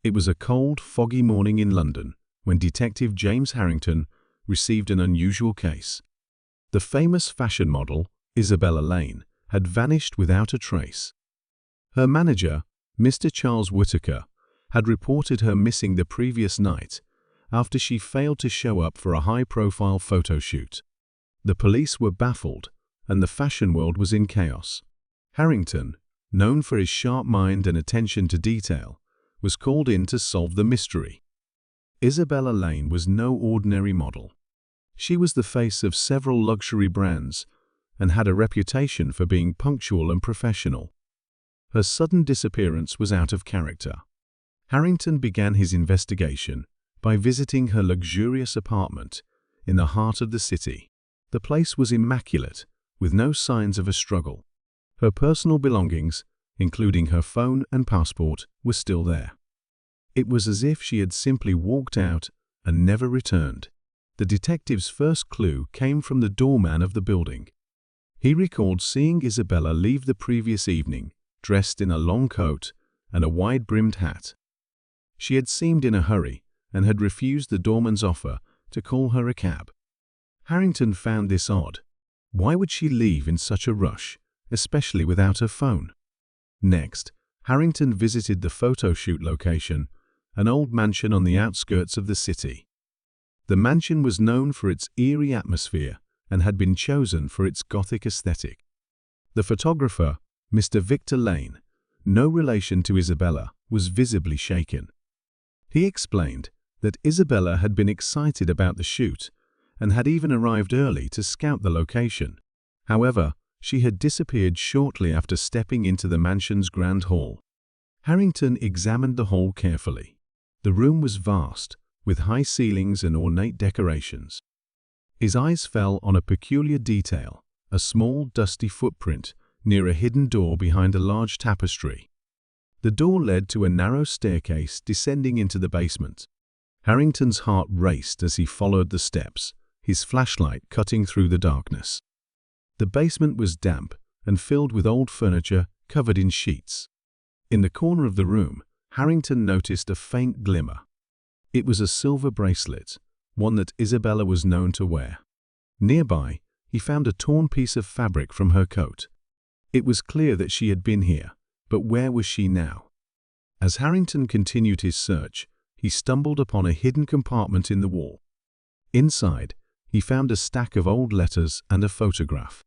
It was a cold, foggy morning in London when Detective James Harrington received an unusual case. The famous fashion model, Isabella Lane, had vanished without a trace. Her manager, Mr. Charles Whittaker, had reported her missing the previous night after she failed to show up for a high-profile photo shoot. The police were baffled, and the fashion world was in chaos. Harrington, known for his sharp mind and attention to detail, was called in to solve the mystery. Isabella Lane was no ordinary model. She was the face of several luxury brands and had a reputation for being punctual and professional. Her sudden disappearance was out of character. Harrington began his investigation by visiting her luxurious apartment in the heart of the city. The place was immaculate, with no signs of a struggle. Her personal belongings, including her phone and passport, were still there. It was as if she had simply walked out and never returned. The detective's first clue came from the doorman of the building. He recalled seeing Isabella leave the previous evening, dressed in a long coat and a wide-brimmed hat. She had seemed in a hurry and had refused the doorman's offer to call her a cab. Harrington found this odd. Why would she leave in such a rush, especially without her phone? Next, Harrington visited the photo shoot location, an old mansion on the outskirts of the city. The mansion was known for its eerie atmosphere and had been chosen for its Gothic aesthetic. The photographer, Mr. Victor Lane, no relation to Isabella, was visibly shaken. He explained that Isabella had been excited about the shoot and had even arrived early to scout the location. However, she had disappeared shortly after stepping into the mansion's grand hall. Harrington examined the hall carefully. The room was vast, with high ceilings and ornate decorations. His eyes fell on a peculiar detail, a small, dusty footprint near a hidden door behind a large tapestry. The door led to a narrow staircase descending into the basement. Harrington's heart raced as he followed the steps, his flashlight cutting through the darkness. The basement was damp and filled with old furniture covered in sheets. In the corner of the room, Harrington noticed a faint glimmer. It was a silver bracelet, one that Isabella was known to wear. Nearby, he found a torn piece of fabric from her coat. It was clear that she had been here, but where was she now? As Harrington continued his search, he stumbled upon a hidden compartment in the wall. Inside, he found a stack of old letters and a photograph.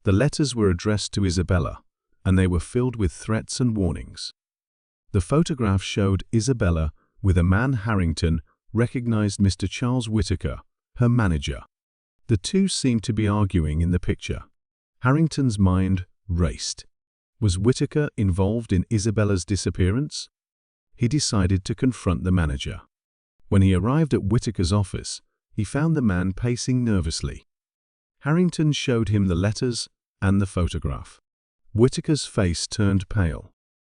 The letters were addressed to Isabella, and they were filled with threats and warnings. The photograph showed Isabella with a man Harrington recognized Mr. Charles Whittaker, her manager. The two seemed to be arguing in the picture. Harrington's mind raced. Was Whittaker involved in Isabella's disappearance? He decided to confront the manager. When he arrived at Whittaker's office, he found the man pacing nervously. Harrington showed him the letters and the photograph. Whittaker's face turned pale.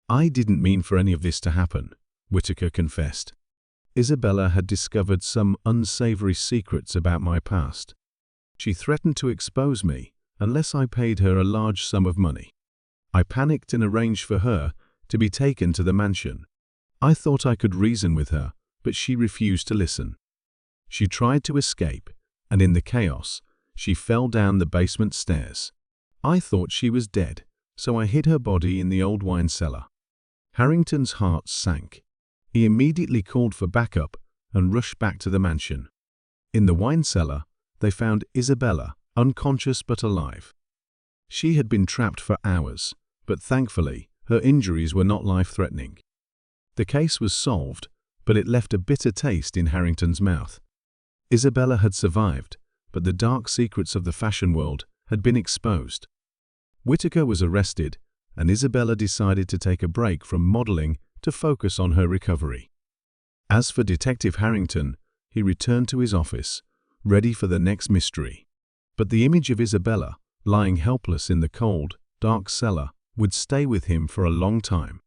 "I didn't mean for any of this to happen," Whittaker confessed. "Isabella had discovered some unsavory secrets about my past. She threatened to expose me unless I paid her a large sum of money. I panicked and arranged for her to be taken to the mansion. I thought I could reason with her, but she refused to listen. She tried to escape, and in the chaos, she fell down the basement stairs. I thought she was dead, so I hid her body in the old wine cellar." Harrington's heart sank. He immediately called for backup and rushed back to the mansion. In the wine cellar, they found Isabella, unconscious but alive. She had been trapped for hours, but thankfully, her injuries were not life-threatening. The case was solved, but it left a bitter taste in Harrington's mouth. Isabella had survived, but the dark secrets of the fashion world had been exposed. Whittaker was arrested, and Isabella decided to take a break from modeling to focus on her recovery. As for Detective Harrington, he returned to his office, ready for the next mystery. But the image of Isabella, lying helpless in the cold, dark cellar, would stay with him for a long time.